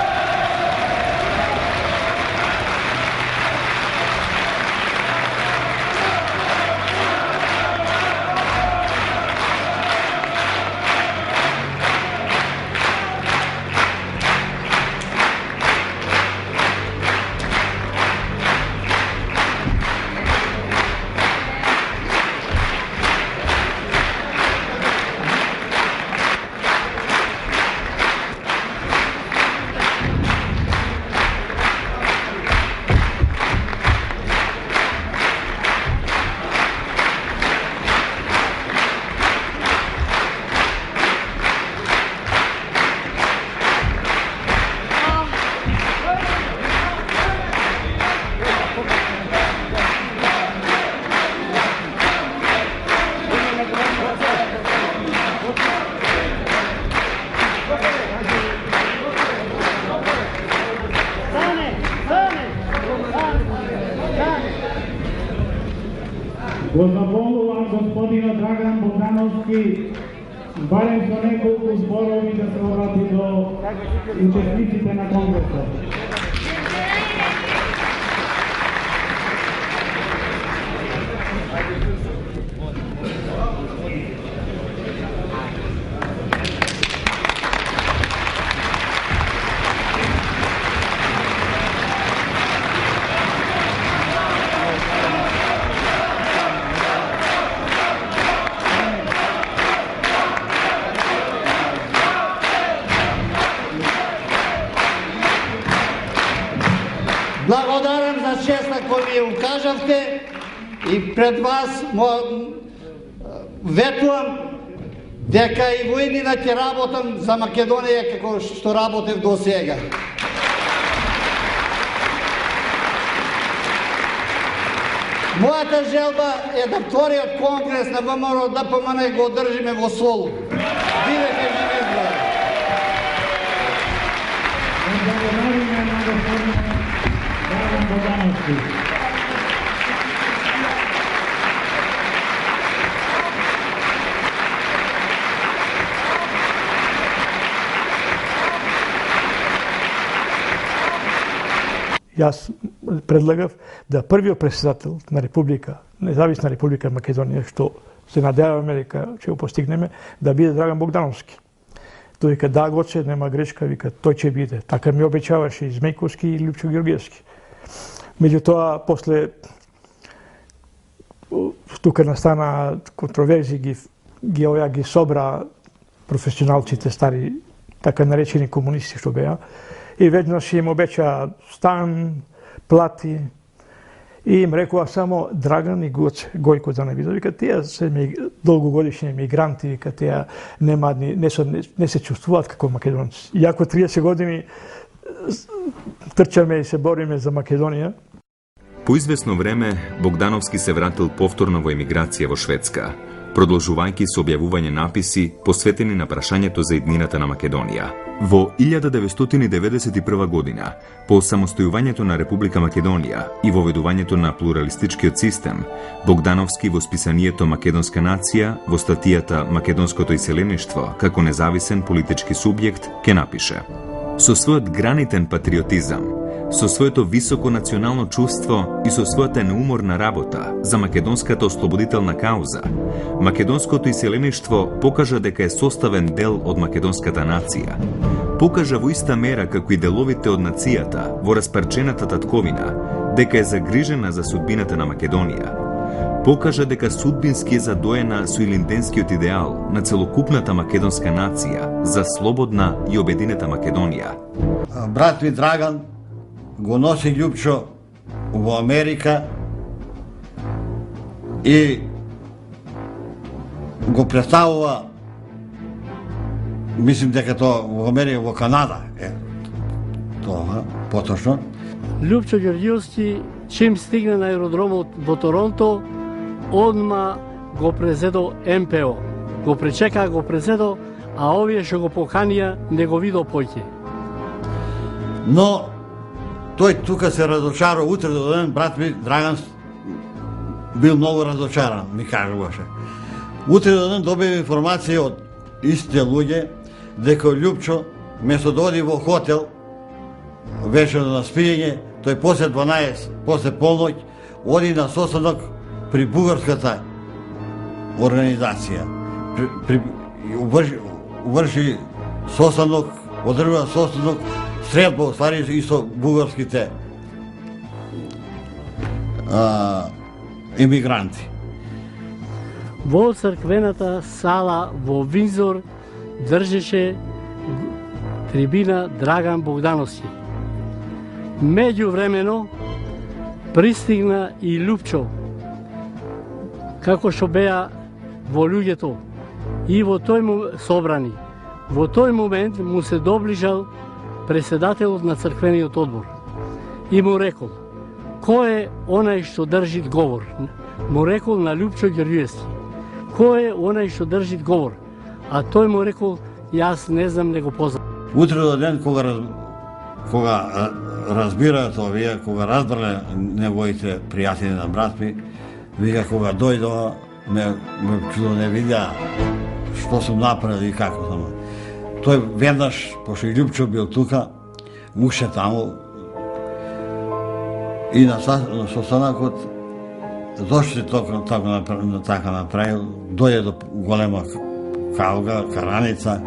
Го замолувам господинот Драган Богдановски barem sa nekoliko zborovi da se obrati do učesnicite na kongresu. Благодарам за честа која ми ја укажавте и пред вас ветувам дека и во иднина ќе работам за Македонија како што работев до сега. Мојата желба е да вториот конгрес на ВМРО ДПМН го одржиме во Солун. Бидете живи здрави. Благодариме на господин Драган Богдановски. Јас предлагав да првиот председател на Република, независна Република Македонија, што се надеваме дека ќе го постигнеме, да биде Драган Богдановски. Тој вика, да, Гоце, нема грешка, вика, тој ќе биде. Така ми обеќаваше и Змејковски и Лјупчо Ѓорѓевски. Меѓутоа, после тука настана контроверзи, ги собра професионалците, стари, така наречени комунисти што беа, и веднаш им обеќа стан, плати, и им рекува само Драган и Гоце, Гојко да не види. Вика, тие се долгогодишни мигранти, вика, тие не се чувствуваат како македонци. Иако 30 години трчаме и се бориме за Македонија. По известно време, Богдановски се вратил повторно во емиграција во Шведска, продолжувајќи со објавување написи посветени на прашањето за иднината на Македонија. Во 1991 година, по самостојувањето на Република Македонија и воведувањето на плуралистичкиот систем, Богдановски во списанието Македонска нација, во статијата Македонското иселеништво како независен политички субјект, ке напише: со својот гранитен патриотизам, со своето високо национално чувство и со својата неуморна работа за македонската ослободителна кауза, македонското иселеништво покажа дека е составен дел од македонската нација. Покажа во иста мера како и деловите од нацијата во распарчената татковина дека е загрижена за судбината на Македонија. Покажа дека судбински е задоена со илинденскиот идеал на целокупната македонска нација за слободна и обединета Македонија. Брат ми Драган го носи Лјупчо во Америка и го представува, мислим дека тоа во Америка, во Канада е тоа, поточно. Лјупчо Ѓорѓевски, чим стигна на аеродромот во Торонто, одма го презедо МПО. Го пречека, го презедо, а овие што го поканија не го видо поќе. Но тој тука се разочарува, утре до ден, брат ми Драган бил многу разочаран, ми кажуваше. Утре до ден добив информација од истите луѓе дека Лјупчо, место да оди во хотел, вечерно на спиење, тој после 12, после полноќ, оди на состанок при бугарската организација. Уврши состанок, одржува состанок, средба, ствари и со бугарските емигранти. Во црквената сала во Винзор држеше трибина Драган Богдановски. Меѓувремено пристигна и Лјупчо, како што беа во луѓето, и во тој му собрани. Во тој момент му се доближал председателот на црквениот одбор и му рекол: кој е онај што држи говор? Му рекол на Лјупчо Ѓорѓевски: кој е онај што држи говор? А тој му рекол: јас не знам, не го познам. Утре до ден кога разбираат овие, кога разбрале неговите пријатели на брат ми, вика кога дојдоа, ме чудо не видеа што сум направил и како само. Тој веднаш, пошто и Љупчо бил тука, уше таму и на состанокот зошто така направил, дојде до голема калга, караница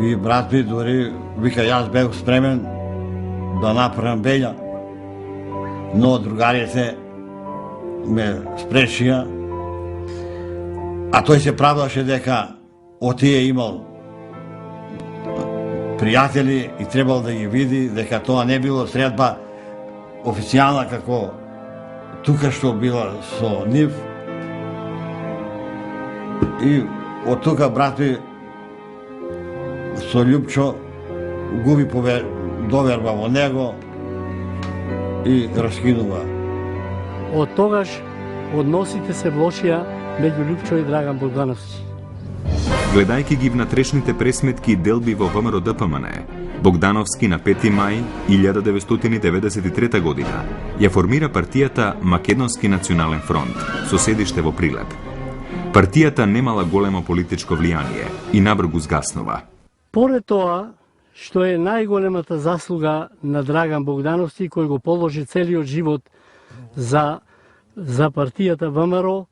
и брат ми дури вика јас бев спремен да направам беља, но другарите ме спречија, а тој се правдаше дека отие имал пријатели и требал да ги види, дека тоа не било средба официјална како тука што била со нив. И од тука брат ми со Љупчо губи доверба во него и раскинува. Од тогаш односите се влошија меѓу Љупчо и Драган Богдановски. Гледајќи ги внатрешните пресметки и делби во ВМРО ДПМН, Богдановски на 5 мај 1993 година ја формира партијата Македонски национален фронт со седиште во Прилеп. Партијата немала големо политичко влијание и набрзо згаснува. Поред тоа, што е најголемата заслуга на Драган Богдановски, кој го положи целиот живот за партијата ВМРО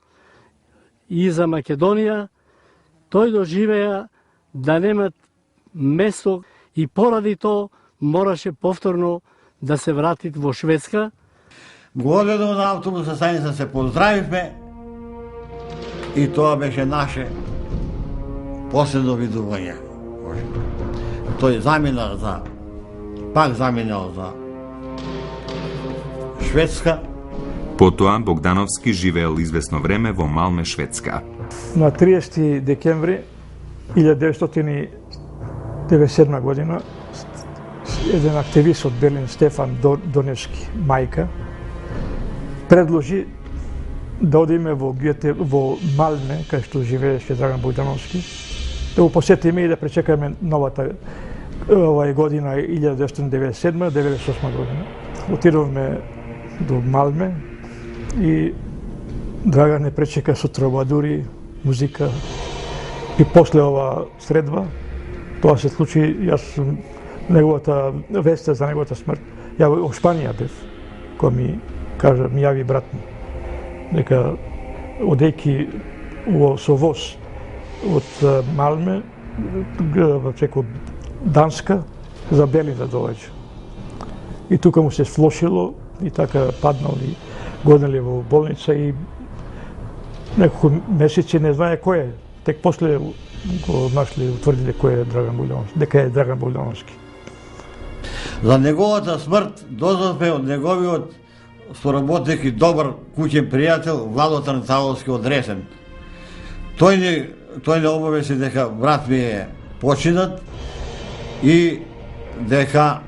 и за Македонија, тој доживеа да немат место и поради тоа мораше повторно да се врати во Шведска. Го одедов на автобусна станица, се поздравивме и тоа беше наше последно видување. Тој пак заминал за Шведска. Потоа Богдановски живеел известно време во Малме, Шведска. На 30 декември 1997 година еден активист од Берлин, Стефан Доневски, мајка, предложи да одиме во Малме, кај што живееше Драган Богдановски, да го посетиме и да пречекаме новата година 1997-1998 година. Отидовме до Малме и Драган не пречека со тробадури, музика. И после ова средба, тоа се случи, јас неговата веста за неговата смрт, ја во Шпанија бев, кој ми кажа, ми јави брат ми, дека одејќи со воз од Малме, преку Данска, за Берлин да доаѓа. И тука му се слошило и така паднал и годнали во болница и неколку месеци не знае кој е. Тек после го нашли, утврдиле кој е Драган Богдановски, дека е Драган Богдановски. За неговата смрт дознавме од неговиот соработник и добар куќен пријател Владо Трнталовски од Ресен. Тој не обавеси дека брат ми е починат и дека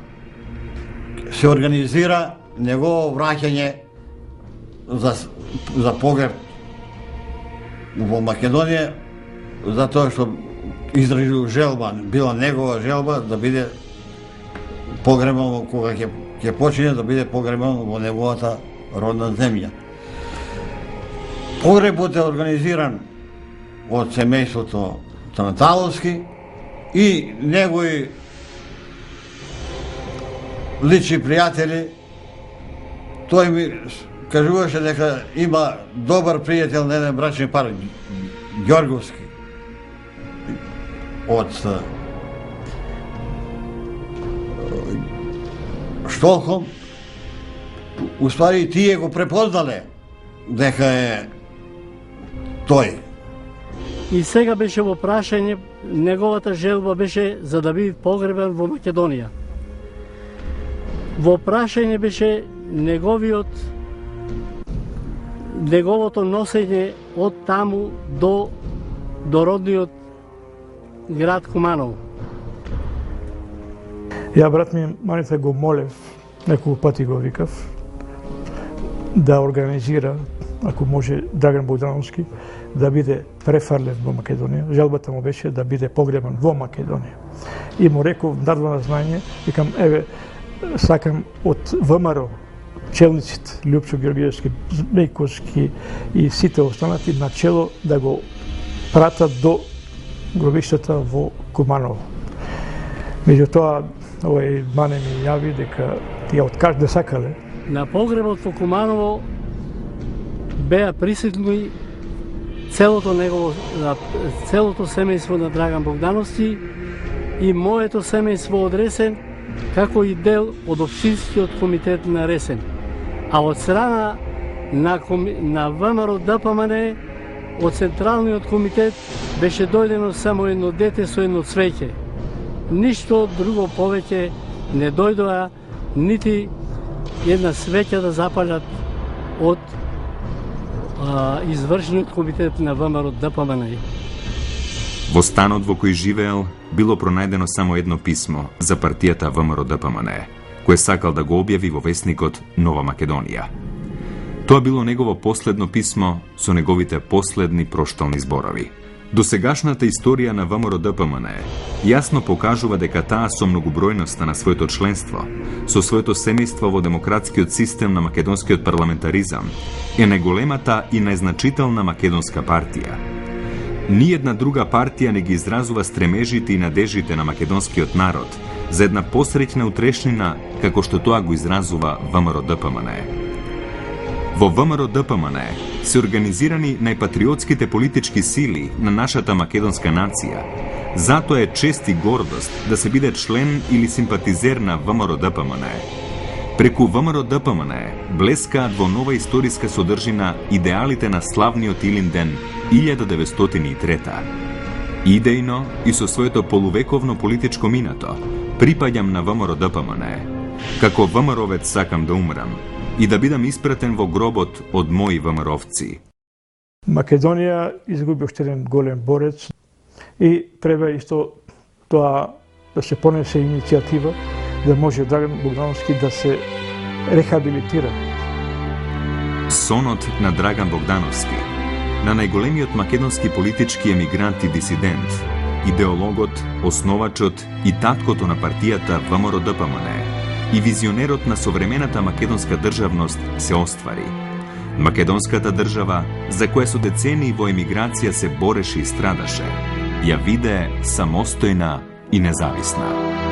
се организира негово враќање за погреб во Македонија, затоа што изразил желба, била негова желба да биде погребан кога ќе почине, да биде погребан во неговата родна земја. Погребот е организиран од семејството Трнталовски и негови лични пријатели. Тој ми кажуваше дека има добар пријател на еден брачен пар, Ѓорговски, од Штокхолм. Уствари тие го препознале дека е тој. И сега беше во прашање, неговата желба беше за да биде погребан во Македонија. Во прашање беше неговото носење од таму до родниот град Куманово. Ја, брат ми, Манита, го молев, неколку пати го викав, да организира, ако може, Драган Богдановски, да биде префрлен во Македонија. Желбата му беше да биде погребан во Македонија. И му реков, дадва на знање, викам, еве, сакам од ВМРО, челниците, Љупчо Георгиевски, Змејковски и сите останати начело да го пратат до гробиштата во Куманово. Меѓутоа, овој Мане ми јави дека тие откажа да сакале. На погребот во Куманово беа присутни целото семејство на Драган Богдановски и моето семејство од Ресен, како и дел од Општинскиот комитет на Ресен. А од страна на ВМРО ДПМН, од Централниот комитет, беше дојдено само едно дете со едно цвеќе. Ништо друго повеќе не дојдоа, нити една свеќа да запалят од извршниот комитет на ВМРО ДПМН. Во станот во кој живеел било пронајдено само едно писмо за партијата ВМРО ДПМН, кој сакал да го објави во весникот Нова Македонија. Тоа било негово последно писмо со неговите последни проштални зборови. Досегашната историја на ВМРО ДПМН јасно покажува дека таа со многобројноста на своето членство, со своето семејство во демократскиот систем на македонскиот парламентаризам, е најголемата и најзначителна македонска партија. Ниедна друга партија не ги изразува стремежите и надежите на македонскиот народ за една посреќна утрешнина како што тоа го изразува ВМРО ДПМН. Во ВМРО ДПМН се организирани најпатриотските политички сили на нашата македонска нација. Затоа е чест и гордост да се биде член или симпатизер на ВМРО ДПМН. Преку ВМРО ДПМН блескаат во нова историска содржина идеалите на славниот Илинден 1903. Идејно и со своето полувековно политичко минато припаѓам на ВМРО ДПМН. Како ВМРО-вец сакам да умрам и да бидам испратен во гробот од мои ВМРО-овци. Македонија изгуби уште еден голем борец и треба исто тоа да се понесе иницијатива да може Драган Богдановски да се рехабилитира. Сонот на Драган Богдановски, на најголемиот македонски политички емигрант и дисидент, идеологот, основачот и таткото на партијата ВМРО ДПМН и визионерот на современата македонска државност се оствари. Македонската држава, за која со децении во емиграција се бореше и страдаше, ја виде самостојна и независна.